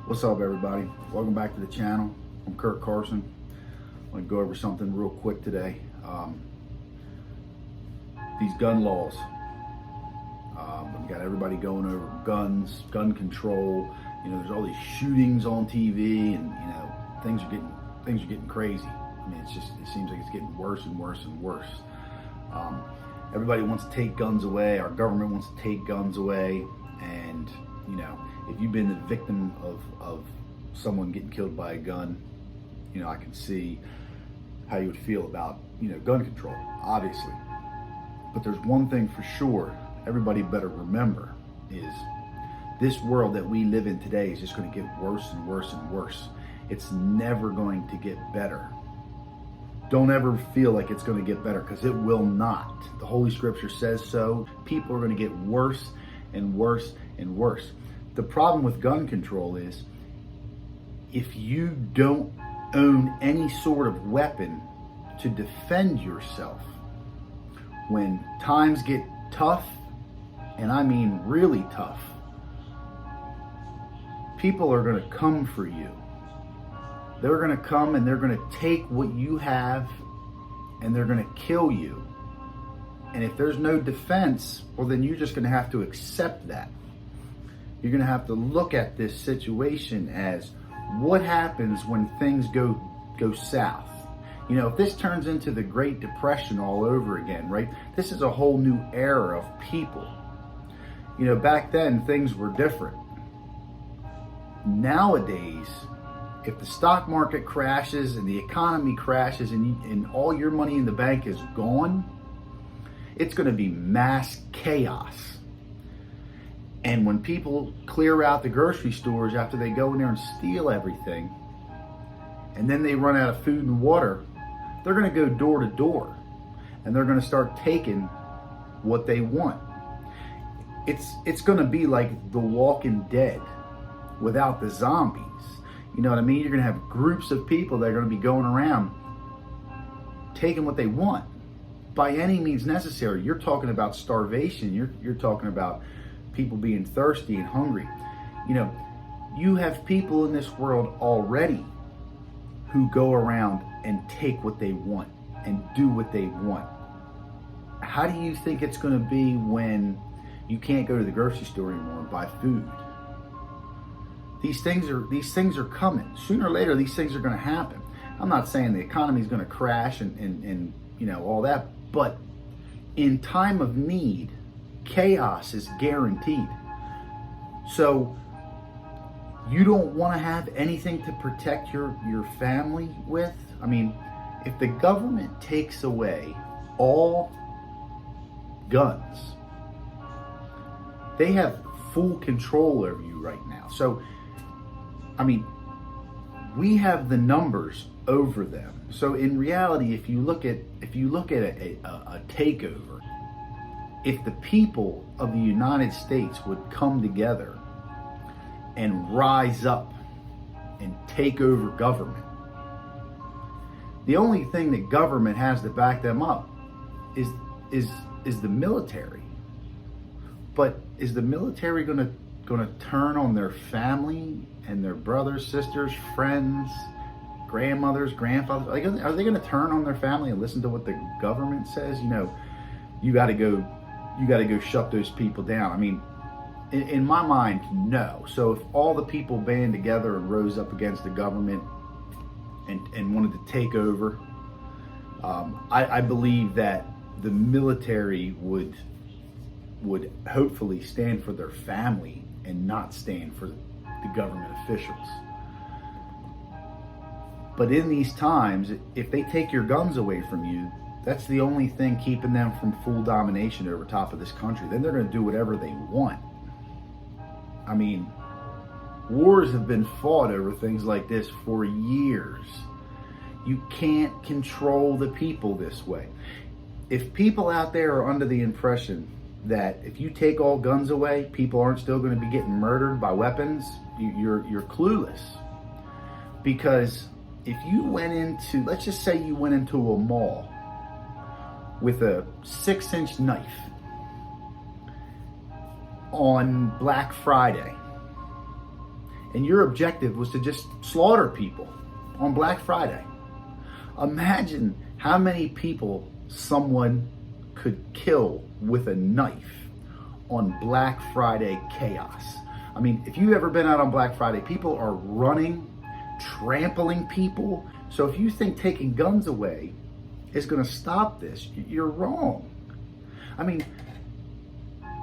What's up, everybody? Welcome back to the channel. I'm Kurt Carson. I'm going to go over something real quick today. These gun laws. We've got everybody going over guns, gun control. You know, there's all these shootings on TV, and you know, things are getting crazy. I mean, it seems like it's getting worse and worse and worse. Everybody wants to take guns away. Our government wants to take guns away, and you know, if you've been the victim of someone getting killed by a gun, you know, I can see how you would feel about, you know, gun control, obviously. But there's one thing for sure everybody better remember is this world that we live in today is just going to get worse and worse and worse. It's never going to get better. Don't ever feel like it's going to get better, because it will not. The Holy Scripture says so. People are going to get worse and worse and worse. The problem with gun control is if you don't own any sort of weapon to defend yourself, when times get tough, and I mean really tough, people are going to come for you. They're going to come and they're going to take what you have and they're going to kill you. And if there's no defense, well, then you're just going to have to accept that. You're going to have to look at this situation as what happens when things go south. You know, if this turns into the Great Depression all over again, right? This is a whole new era of people. You know, back then things were different. Nowadays, if the stock market crashes and the economy crashes and all your money in the bank is gone, it's going to be mass chaos. And when people clear out the grocery stores after they go in there and steal everything, and then they run out of food and water, they're going to go door to door and they're going to start taking what they want. It's going to be like The Walking Dead without the zombies. You know what I mean? You're going to have groups of people that are going to be going around taking what they want by any means necessary. You're talking about starvation. You're talking about people being thirsty and hungry. You know, you have people in this world already who go around and take what they want and do what they want. How do you think it's going to be when you can't go to the grocery store anymore and buy food? These things are coming. Sooner or later, these things are going to happen. I'm not saying the economy is going to crash and you know, all that, but in time of need, chaos is guaranteed. So you don't want to have anything to protect your family with? I mean, if the government takes away all guns, they have full control over you right now. So, I mean, we have the numbers over them. So in reality, if you look at a takeover, if the people of the United States would come together and rise up and take over government, the only thing that government has to back them up is the military. But is the military going to turn on their family and their brothers, sisters, friends, grandmothers, grandfathers? Are they going to turn on their family and listen to what the government says? You know, you got to go shut those people down. I mean, in my mind, no. So if all the people band together and rose up against the government and wanted to take over, I believe that the military would hopefully stand for their family and not stand for the government officials. But in these times, if they take your guns away from you, that's the only thing keeping them from full domination over top of this country. Then they're going to do whatever they want. I mean, wars have been fought over things like this for years. You can't control the people this way. If people out there are under the impression that if you take all guns away, people aren't still going to be getting murdered by weapons, you're clueless. Because if you went into, let's just say you went into a mall with a 6-inch knife on Black Friday, and your objective was to just slaughter people on Black Friday. Imagine how many people someone could kill with a knife on Black Friday chaos. I mean, if you've ever been out on Black Friday, people are running, trampling people. So if you think taking guns away is going to stop this, you're wrong. I mean,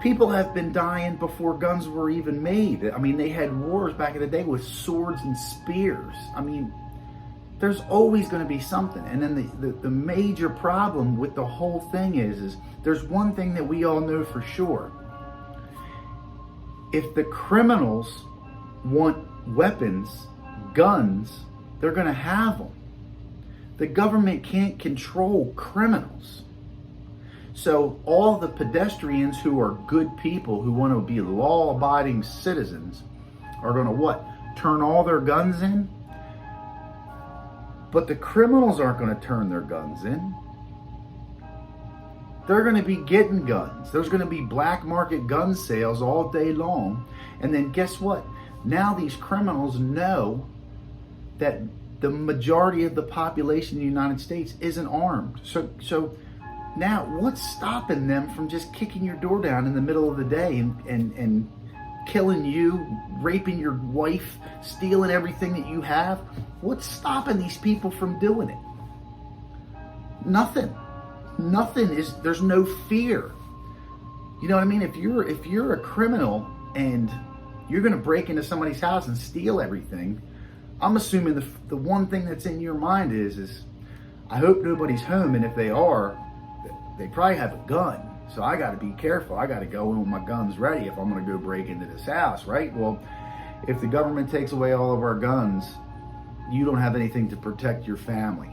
people have been dying before guns were even made. I mean, they had wars back in the day with swords and spears. I mean, there's always going to be something. And then the major problem with the whole thing is there's one thing that we all know for sure. If the criminals want weapons, guns, they're going to have them. The government can't control criminals. So all the pedestrians who are good people, who want to be law-abiding citizens, are going to what? Turn all their guns in? But the criminals aren't going to turn their guns in. They're going to be getting guns. There's going to be black market gun sales all day long. And then guess what? Now these criminals know that the majority of the population in the United States isn't armed. So now what's stopping them from just kicking your door down in the middle of the day and killing you, raping your wife, stealing everything that you have? What's stopping these people from doing it? Nothing. There's no fear. You know what I mean? If you're a criminal and you're going to break into somebody's house and steal everything, I'm assuming the one thing that's in your mind is I hope nobody's home, and if they are, they probably have a gun. So I got to be careful. I got to go in with my guns ready if I'm going to go break into this house, right? Well, if the government takes away all of our guns, you don't have anything to protect your family.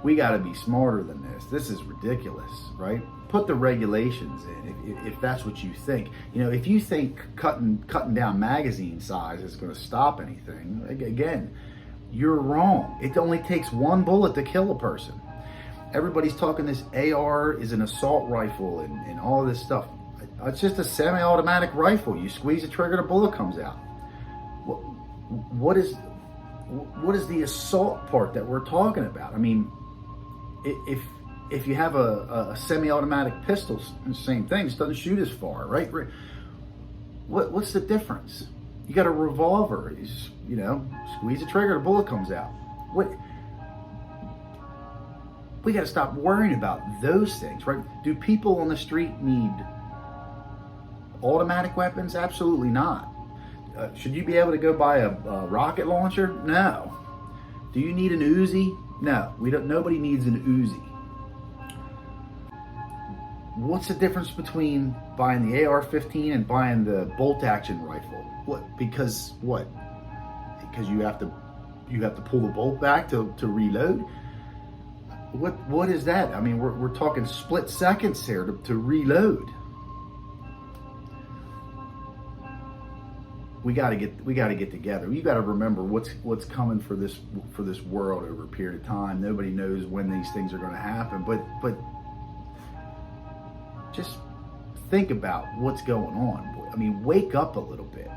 We got to be smarter than this. This is ridiculous, right? Put the regulations in if that's what you think. You know, if you think cutting down magazine size is going to stop anything, again, you're wrong. It only takes one bullet to kill a person. Everybody's talking this AR is an assault rifle and all of this stuff. It's just a semi-automatic rifle. You squeeze the trigger, the bullet comes out. What is the assault part that we're talking about? I mean, if you have a semi-automatic pistol, same thing. It doesn't shoot as far, right? What's the difference? You got a revolver. You know, squeeze the trigger, the bullet comes out. We got to stop worrying about those things, right? Do people on the street need automatic weapons? Absolutely not. Should you be able to go buy a rocket launcher? No. Do you need an Uzi? No. Nobody needs an Uzi. What's the difference between buying the AR-15 and buying the bolt-action rifle? Because you have to pull the bolt back to reload. What is that? I mean, we're talking split seconds here to reload. We got to get together. You got to remember what's coming for this world over a period of time. Nobody knows when these things are going to happen, but just think about what's going on. I mean, wake up a little bit.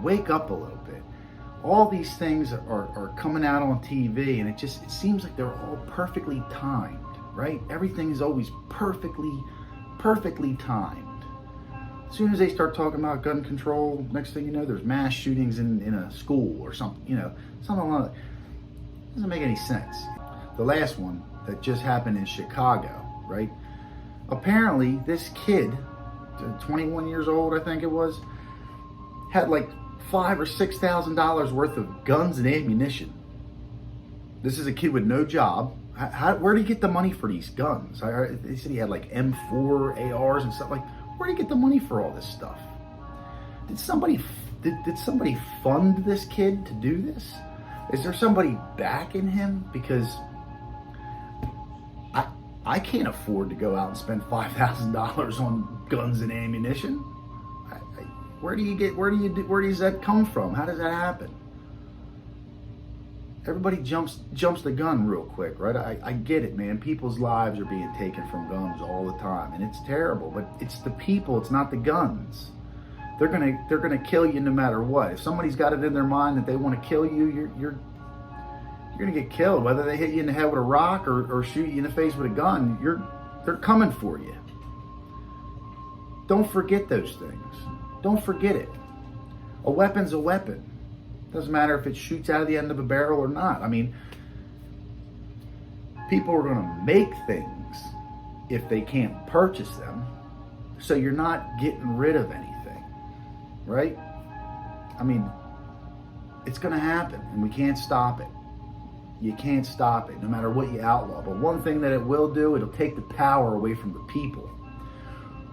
Wake up a little bit. All these things are coming out on TV, and it seems like they're all perfectly timed, right? Everything is always perfectly timed. As soon as they start talking about gun control, next thing you know, there's mass shootings in a school or something, you know, something like that. Doesn't make any sense. The last one that just happened in Chicago, right? Apparently, this kid, 21 years old, I think it was, had like $5,000 or $6,000 worth of guns and ammunition. This is a kid with no job. Where did he get the money for these guns? They said he had like M4 ARs and stuff. Like, where did he get the money for all this stuff? Did somebody fund this kid to do this? Is there somebody backing him? Because I can't afford to go out and spend $5,000 on guns and ammunition. Where does that come from? How does that happen? Everybody jumps the gun real quick, right? I get it, man. People's lives are being taken from guns all the time, and it's terrible. But it's the people, it's not the guns. they're gonna kill you no matter what. If somebody's got it in their mind that they want to kill you, you're gonna get killed. Whether they hit you in the head with a rock or shoot you in the face with a gun, they're coming for you. Don't forget those things. Don't forget it. A weapon's a weapon. Doesn't matter if it shoots out of the end of a barrel or not. I mean, people are gonna make things if they can't purchase them. So you're not getting rid of anything, right? I mean, it's gonna happen and we can't stop it. You can't stop it no matter what you outlaw. But one thing that it will do, it'll take the power away from the people.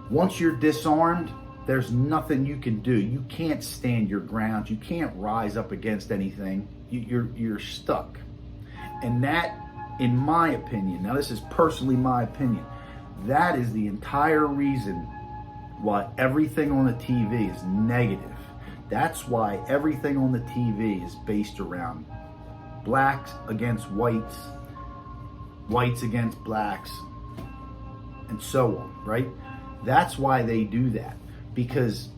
Once you're disarmed, there's nothing you can do. You can't stand your ground. You can't rise up against anything. You're stuck. And that, in my opinion, now this is personally my opinion, that is the entire reason why everything on the TV is negative. That's why everything on the TV is based around blacks against whites, whites against blacks, and so on, right? That's why they do that. Because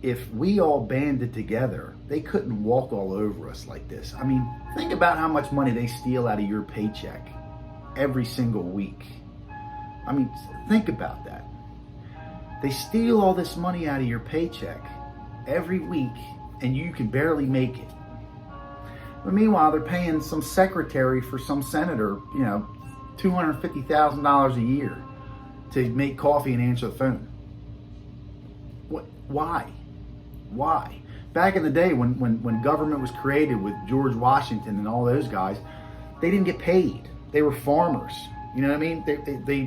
if we all banded together, they couldn't walk all over us like this. I mean, think about how much money they steal out of your paycheck every single week. I mean, think about that. They steal all this money out of your paycheck every week, and you can barely make it. But meanwhile, they're paying some secretary for some senator, $250,000 a year to make coffee and answer the phone. What? Why? Why? Back in the day when government was created with George Washington and all those guys, they didn't get paid. They were farmers. You know what I mean?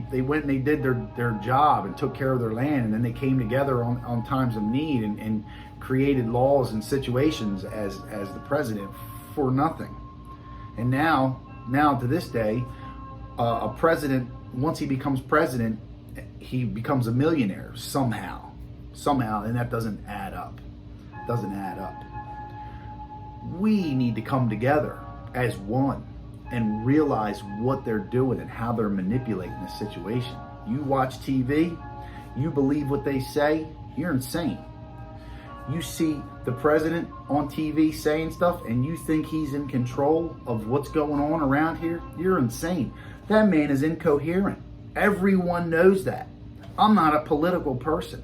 They went and they did their job and took care of their land, and then they came together on times of need and created laws and situations as the president for nothing. And now to this day, a president, once he becomes president, he becomes a millionaire somehow, and that doesn't add up. We need to come together as one and realize what they're doing and how they're manipulating the situation. You watch TV, you believe what they say, you're insane. You see the president on TV saying stuff and you think he's in control of what's going on around here, you're insane. That man is incoherent. Everyone knows that. I'm not a political person.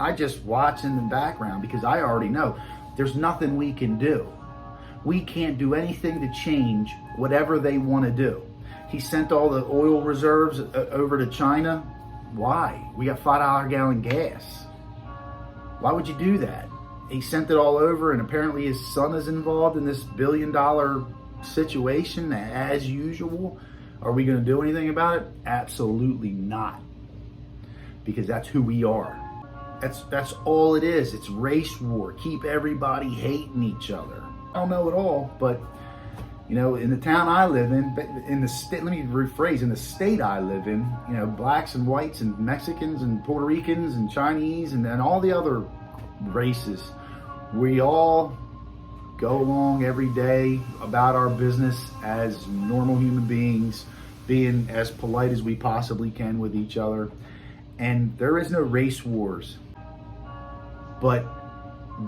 I just watch in the background because I already know there's nothing we can do. We can't do anything to change whatever they want to do. He sent all the oil reserves over to China. Why? We got $5 a gallon gas. Why would you do that? He sent it all over, and apparently his son is involved in this $1 billion situation as usual. Are we going to do anything about it? Absolutely not. Because that's who we are. That's all it is. It's race war. Keep everybody hating each other. I don't know it all, but in the town I live in the state, let me rephrase, in the state I live in, blacks and whites and Mexicans and Puerto Ricans and Chinese and all the other races, we all go along every day about our business as normal human beings, being as polite as we possibly can with each other. And there is no race wars, but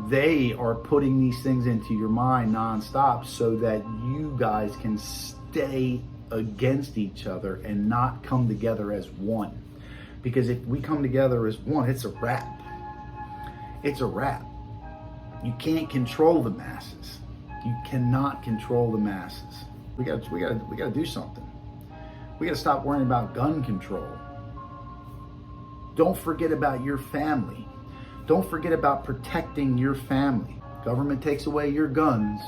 they are putting these things into your mind nonstop so that you guys can stay against each other and not come together as one. Because if we come together as one, it's a wrap. It's a wrap. You can't control the masses. You cannot control the masses. We got to do something. We got to stop worrying about gun control. Don't forget about your family. Don't forget about protecting your family. Government takes away your guns.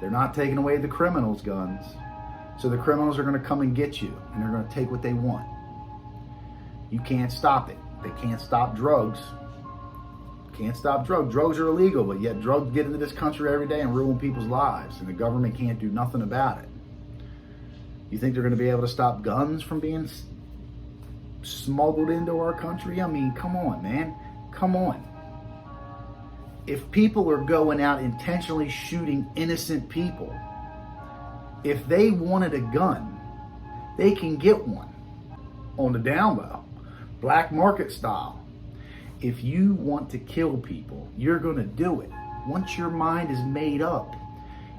They're not taking away the criminals' guns. So the criminals are going to come and get you, and they're going to take what they want. You can't stop it. They can't stop drugs. Can't stop drugs. Drugs are illegal, but yet drugs get into this country every day and ruin people's lives, and the government can't do nothing about it. You think they're going to be able to stop guns from being smuggled into our country? I mean, come on, man. Come on. If people are going out intentionally shooting innocent people, if they wanted a gun, they can get one on the down low, black market style. If you want to kill people, you're going to do it. Once your mind is made up,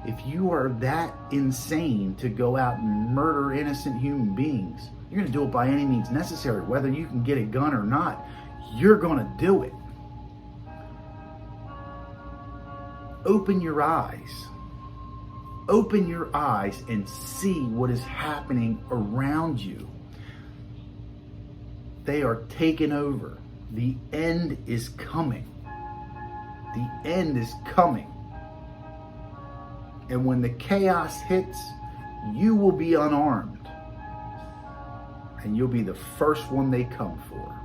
if you are that insane to go out and murder innocent human beings, you're going to do it by any means necessary. Whether you can get a gun or not, you're going to do it. Open your eyes. Open your eyes and see what is happening around you. They are taking over. The end is coming. The end is coming. And when the chaos hits, you will be unarmed. And you'll be the first one they come for.